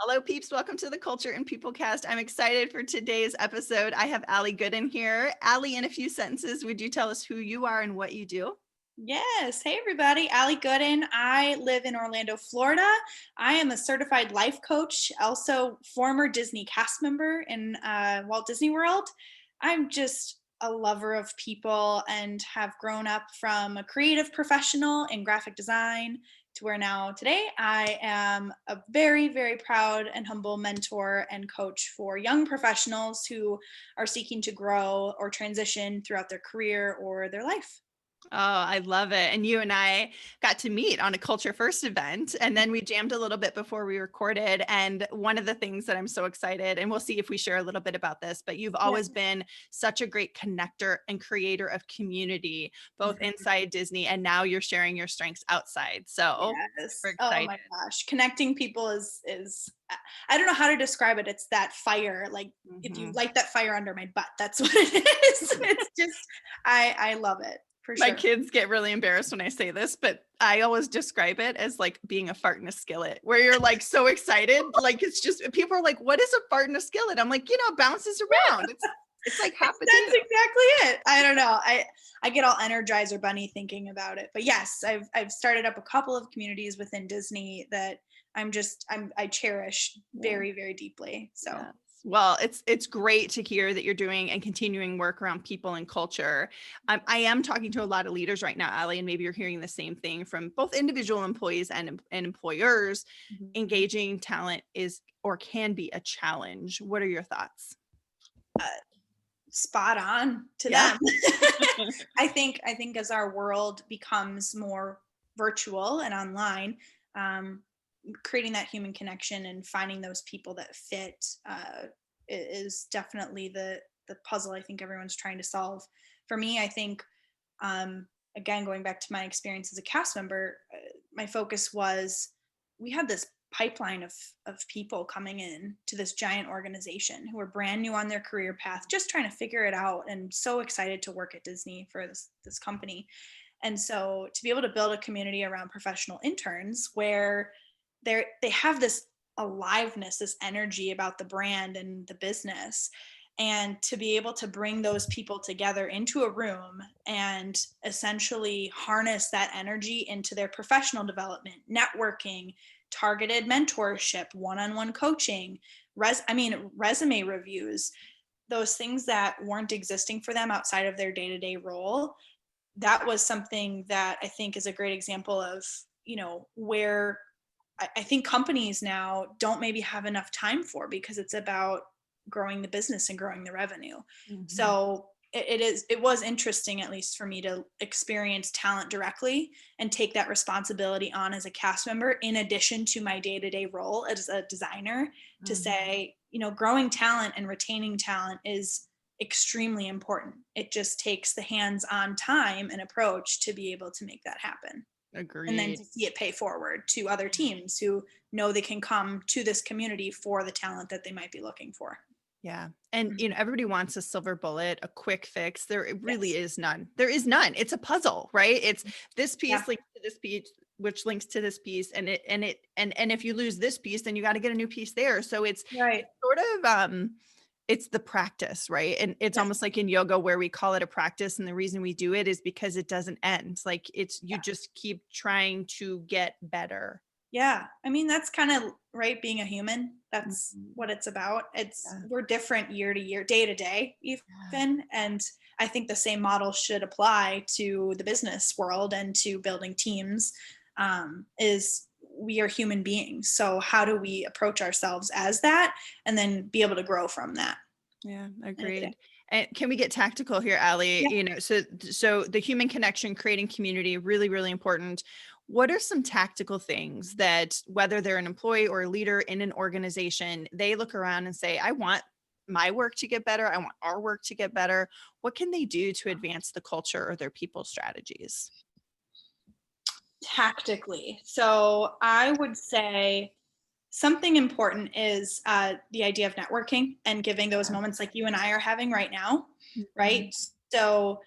Hello, peeps. Welcome to the Culture and People Cast. I'm excited for today's episode. I have Goodin here. Allie, in a few sentences, would you tell us who you are and what you do? Yes. Hey, everybody. Goodin. I live in Orlando, Florida. I am a certified life coach, also former Disney cast member in Walt Disney World. I'm just a lover of people and have grown up from a creative professional in graphic design to where now today I am a very, very proud and humble mentor and coach for young professionals who are seeking to grow or transition throughout their career or their life. Oh, I love it. And you and I got to meet on a Culture First event, and then we jammed a little bit before we recorded. And one of the things that I'm so excited, and we'll see if we share a little bit about this, but you've Yeah. always been such a great connector and creator of community, both Mhm. inside Disney and now you're sharing your strengths outside. So super Yes. Oh excited. my gosh. Connecting people is I don't know how to describe it. It's that fire. Like if you Mhm. light that fire under my butt, that's what it is. It's just I love it for My sure. kids get really embarrassed when I say this, but I always describe it as like being a fart in a skillet, where you're like so excited. Like it's just people are like, what is a fart in a skillet? I'm like, it bounces around. It's like hot That's potato. exactly it. I don't know. I get all Energizer Bunny thinking about it. But yes, I've started up a couple of communities within Disney that I cherish Yeah. very, very deeply. So Yes. Well, it's great to hear that you're doing and continuing work around people and culture. I am talking to a lot of leaders right now, Allie, and maybe you're hearing the same thing from both individual employees and employers. Mhm. Engaging talent is or can be a challenge. What are your thoughts? uh, spot on to Yeah. them. I think as our world becomes more virtual and online, um, creating that human connection and finding those people that fit is definitely the puzzle I think everyone's trying to solve. For me, I think um, again, going back to my experience as a cast member, my focus was we had this pipeline of people coming in to this giant organization who were brand new on their career path, just trying to figure it out, and so excited to work at Disney for this company. And so to be able to build a community around professional interns where they have this aliveness, this energy about the brand and the business, and to be able to bring those people together into a room and essentially harness that energy into their professional development, networking, targeted mentorship, one-on-one coaching, resume reviews, those things that weren't existing for them outside of their day-to-day role. That was something that I think is a great example of, where I think companies now don't maybe have enough time for, because it's about growing the business and growing the revenue. Mhm. So it was interesting, at least for me, to experience talent directly and take that responsibility on as a cast member in addition to my day-to-day role as a designer, to Mhm. say, growing talent and retaining talent is extremely important. It just takes the hands-on time and approach to be able to make that happen, and then Agreed. to see it pay forward to other teams who know they can come to this community for the talent that they might be looking for. Yeah. And Mhm. everybody wants a silver bullet, a quick fix. There it really Yes. is none. There is none. It's a puzzle, right? It's this Yeah. piece links to this piece, which links to this piece. And if you lose this piece, then you got to get a new piece there. So Right. it's sort of it's the practice, right? And it's Yes. almost like in yoga where we call it a practice. And the reason we do it is because it doesn't end. Like it's you Yeah. just keep trying to get better. Yeah. I mean, that's kind of right. Being a human, that's Mhm. what it's about. It's Yeah. We're different year to year, day to day, Yeah. even. And I think the same model should apply to the business world and to building teams. Is we are human beings. So how do we approach ourselves as that, and then be able to grow from that? Yeah, And agreed. And can we get tactical here, Allie? yeah. So the human connection, creating community, really, really important. What are some tactical things that whether they're an employee or a leader in an organization, they look around and say, I want my work to get better. I want our work to get better. What can they do to advance the culture or their people strategies? Tactically. So I would say something important is the idea of networking and giving those moments like you and I are having right now, Mhm. right? So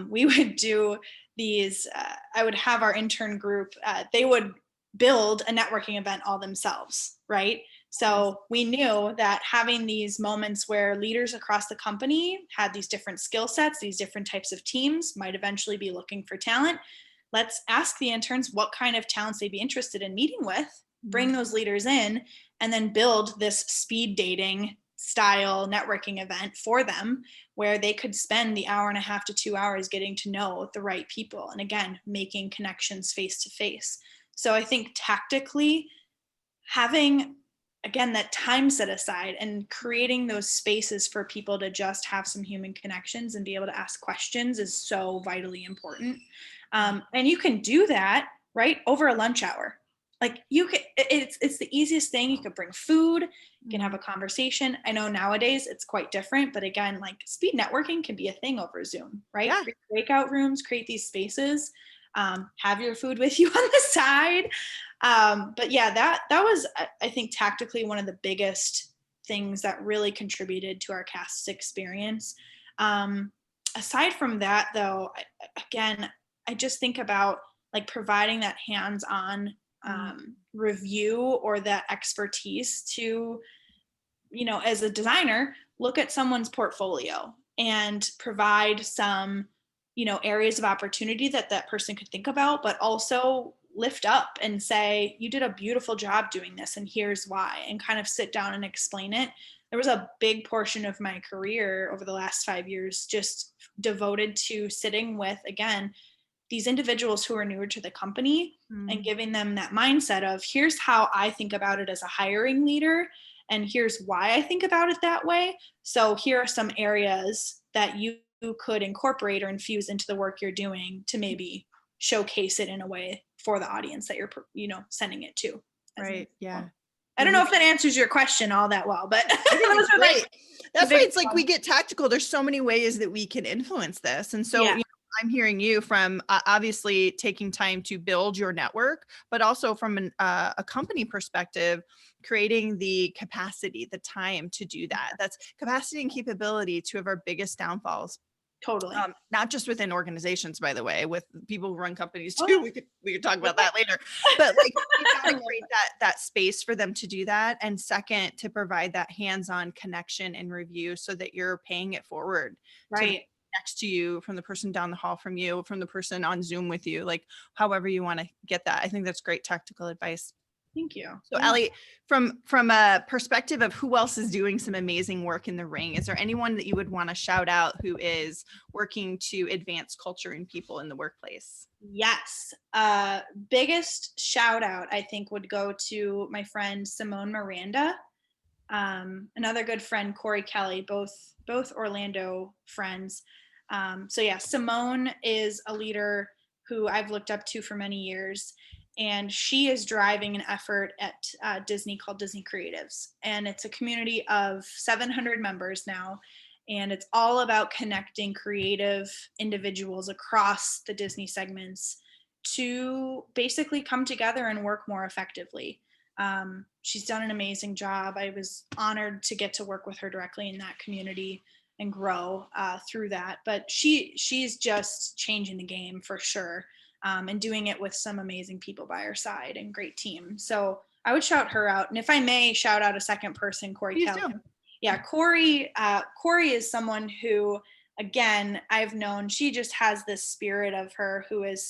we would do these, I would have our intern group, they would build a networking event all themselves, right? So we knew that having these moments where leaders across the company had these different skill sets, these different types of teams might eventually be looking for talent. Let's ask the interns what kind of talents they'd be interested in meeting with, bring those leaders in, and then build this speed dating style networking event for them where they could spend the hour and a half to 2 hours getting to know the right people. And again, making connections face to face. So I think tactically having, again, that time set aside and creating those spaces for people to just have some human connections and be able to ask questions is so vitally important. And you can do that right over a lunch hour. Like you can, it's the easiest thing. You could bring food, you can have a conversation. I know nowadays it's quite different, but again, like speed networking can be a thing over Zoom, right? Yeah. Create breakout rooms, create these spaces, have your food with you on the side. But yeah, that was, I think, tactically one of the biggest things that really contributed to our cast's experience. Aside from that, though, again, I just think about like providing that hands-on review or that expertise to, as a designer, look at someone's portfolio and provide some, areas of opportunity that that person could think about, but also lift up and say, you did a beautiful job doing this, and here's why, and kind of sit down and explain it. There was a big portion of my career over the last 5 years just devoted to sitting with, again, these individuals who are newer to the company and giving them that mindset of here's how I think about it as a hiring leader, and here's why I think about it that way. So here are some areas that you could incorporate or infuse into the work you're doing to maybe showcase it in a way for the audience that you're, sending it to. Right. Yeah. I don't know if that answers your question all that well, but I think it's great. That's why it's like one. we get tactical. There's so many ways that we can influence this. And so, Yeah. I'm hearing you from obviously taking time to build your network, but also from a company perspective, creating the capacity, the time to do that. That's capacity and capability, two of our biggest downfalls. Totally. Not just within organizations, by the way, with people who run companies too. Oh. We could talk about that later. But like you gotta create that space for them to do that. And second, to provide that hands-on connection and review so that you're paying it forward. Right. Next to you, from the person down the hall from you, from the person on Zoom with you, like however you want to get that. I think that's great tactical advice. Thank you. So Allie, from a perspective of who else is doing some amazing work in the ring, is there anyone that you would want to shout out who is working to advance culture and people in the workplace? Yes. Biggest shout out, I think, would go to my friend Simone Miranda. Another good friend, Corey Kelly, both Orlando friends. So yeah, Simone is a leader who I've looked up to for many years. And she is driving an effort at Disney called Disney Creatives. And it's a community of 700 members now. And it's all about connecting creative individuals across the Disney segments to basically come together and work more effectively. She's done an amazing job. I was honored to get to work with her directly in that community and grow through that. But she's just changing the game for sure. And doing it with some amazing people by her side and great team. So I would shout her out. And if I may shout out a second person, Corey Please Kelly. do. Yeah, Corey is someone who, again, I've known, she just has this spirit of her who is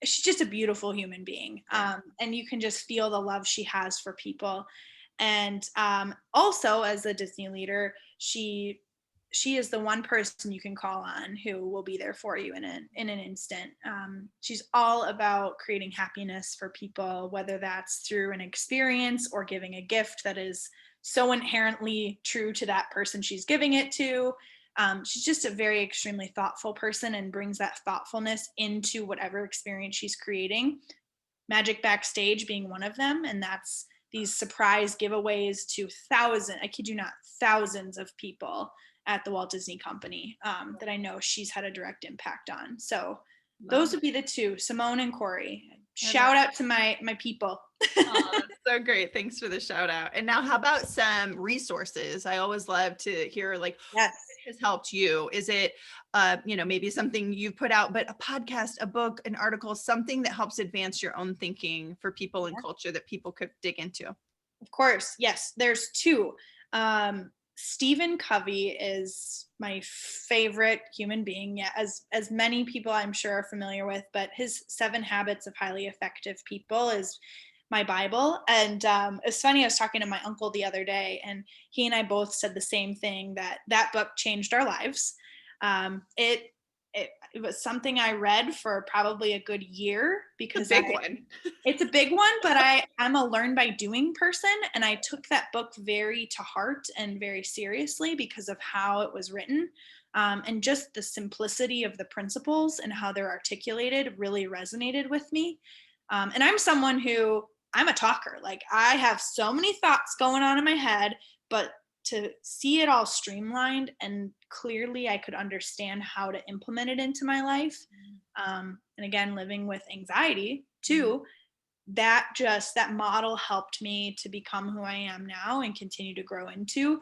she's just a beautiful human being. And you can just feel the love she has for people. And also as a Disney leader, she is the one person you can call on who will be there for you in an instant. She's all about creating happiness for people, whether that's through an experience or giving a gift that is so inherently true to that person she's giving it to. She's just a very extremely thoughtful person and brings that thoughtfulness into whatever experience she's creating. Magic Backstage being one of them, and that's these surprise giveaways to I kid you not, thousands of people at the Walt Disney Company that I know she's had a direct impact on. So those would be the two, Simone and Corey. Shout out to my people. Oh, that's so great. Thanks for the shout out. And now how about some resources? I always love to hear like, yes, has helped you? Is it, maybe something you've put out, but a podcast, a book, an article, something that helps advance your own thinking for people in culture that people could dig into? Of course, yes. There's two. Stephen Covey is my favorite human being. Yeah, as many people I'm sure are familiar with, but his 7 Habits of Highly Effective People is my Bible. And it's funny. I was talking to my uncle the other day, and he and I both said the same thing, that that book changed our lives. It it was something I read for probably a good year The because big one. it's a big one, but I'm a learn by doing person, and I took that book very to heart and very seriously because of how it was written. And just the simplicity of the principles and how they're articulated really resonated with me. And I'm someone who, I'm a talker. Like, I have so many thoughts going on in my head, but to see it all streamlined and clearly I could understand how to implement it into my life. And again, living with anxiety too, that model helped me to become who I am now and continue to grow into,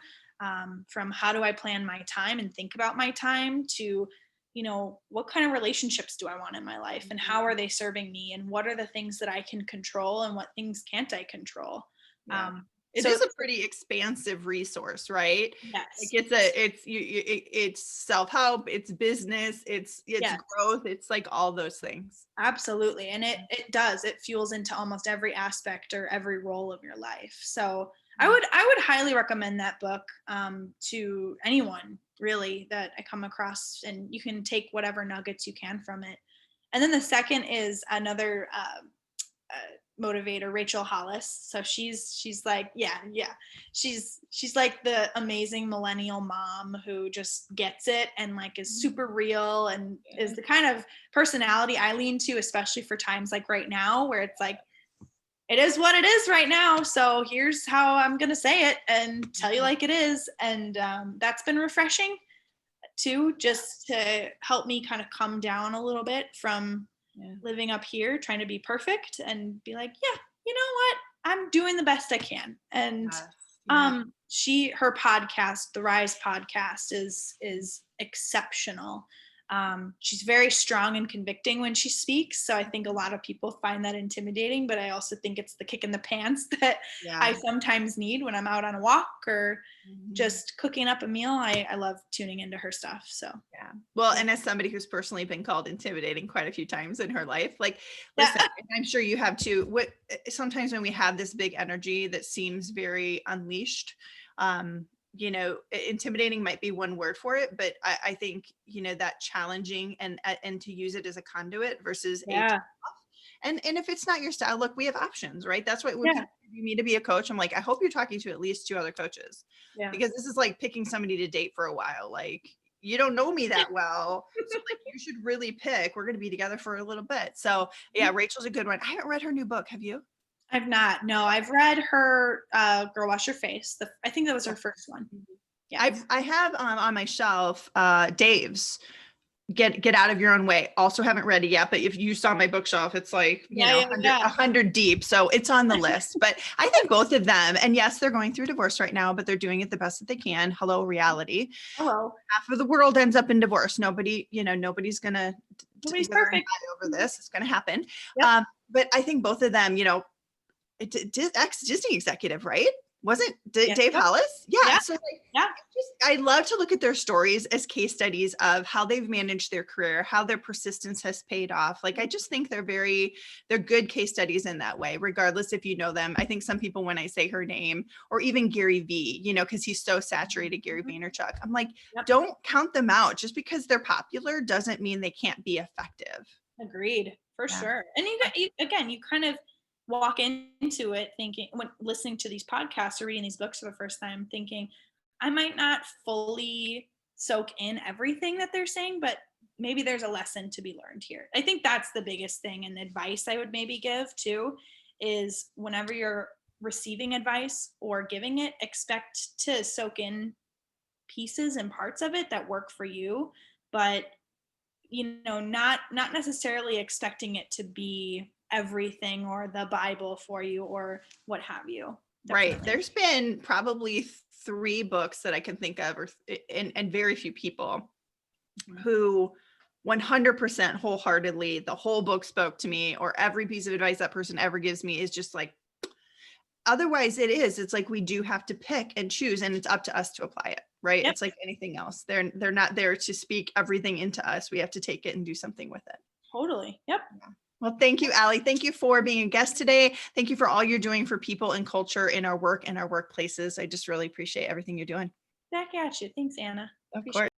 from how do I plan my time and think about my time to, what kind of relationships do I want in my life and how are they serving me and what are the things that I can control and what things can't I control. Yeah. It So is a pretty expansive resource, right? Like yes, it's self-help, it's business, it's yes, growth, it's like all those things. absolutely. And it fuels into almost every aspect or every role of your life. So I would highly recommend that book, to anyone really that I come across, and you can take whatever nuggets you can from it. And then the second is another motivator, Rachel Hollis. So she's like, yeah, she's like the amazing millennial mom who just gets it and like is super real and is the kind of personality I lean to, especially for times like right now where it's like, it is what it is right now, so here's how I'm gonna say it and tell you like it is. And that's been refreshing too, just to help me kind of come down a little bit from living up here trying to be perfect and be like, yeah, you know what, I'm doing the best I can. And Yes. Yeah. her podcast, the Rise podcast, is exceptional. She's very strong and convicting when she speaks, so I think a lot of people find that intimidating, but I also think it's the kick in the pants that I sometimes need when I'm out on a walk or just cooking up a meal. I love tuning into her stuff. So Yeah. Well, and as somebody who's personally been called intimidating quite a few times in her life, like, yeah, listen, and I'm sure you have too. Sometimes when we have this big energy that seems very unleashed, intimidating might be one word for it, but I think, that challenging and to use it as a conduit versus a yeah, and if it's not your style, look, we have options, right? That's what when yeah, people interview me to be a coach, I'm like, I hope you're talking to at least 2 other coaches yeah. because this is like picking somebody to date for a while. Like, you don't know me that well. So like you should really pick. We're going to be together for a little bit. So yeah, Rachel's a good one. I haven't read her new book. Have you? I've not. No, I've read her Girl Wash Your Face. I think that was her first one. Yeah. I have on my shelf Dave's Get Out of Your Own Way. Also haven't read it yet, but if you saw my bookshelf, it's like, Yeah. 100 deep. So it's on the list, but I think both of them, and yes, they're going through divorce right now, but they're doing it the best that they can. Hello, reality. Hello. Half of the world ends up in divorce. Nobody's going to Nobody's perfect over this. It's going to happen. Yep. But I think both of them, ex-Disney executive, right? Wasn't Dave Hollis? Yeah. Yeah. So like, Yeah. I love to look at their stories as case studies of how they've managed their career, how their persistence has paid off. Like, I just think they're good case studies in that way, regardless if you know them. I think some people, when I say her name, or even Gary V, because he's so saturated, Gary Vaynerchuk, I'm like, don't count them out. Just because they're popular doesn't mean they can't be effective. Agreed, for sure. And you kind of walk into it thinking, when listening to these podcasts or reading these books for the first time, thinking, I might not fully soak in everything that they're saying, but maybe there's a lesson to be learned here. I think that's the biggest thing, and advice I would maybe give too is whenever you're receiving advice or giving it, expect to soak in pieces and parts of it that work for you, but not necessarily expecting it to be everything or the Bible for you or what have you. Right. Definitely. There's been probably 3 books that I can think of, and very few people Mhm. who 100% wholeheartedly, the whole book spoke to me, or every piece of advice that person ever gives me is just like, otherwise it's like we do have to pick and choose, and it's up to us to apply it, right? Yep. It's like anything else. They're not there to speak everything into us. We have to take it and do something with it. Totally. Yep. Well, thank you, Allie. Thank you for being a guest today. Thank you for all you're doing for people and culture in our work and our workplaces. I just really appreciate everything you're doing. Back at you. Thanks, Anna. Of Appreciate course.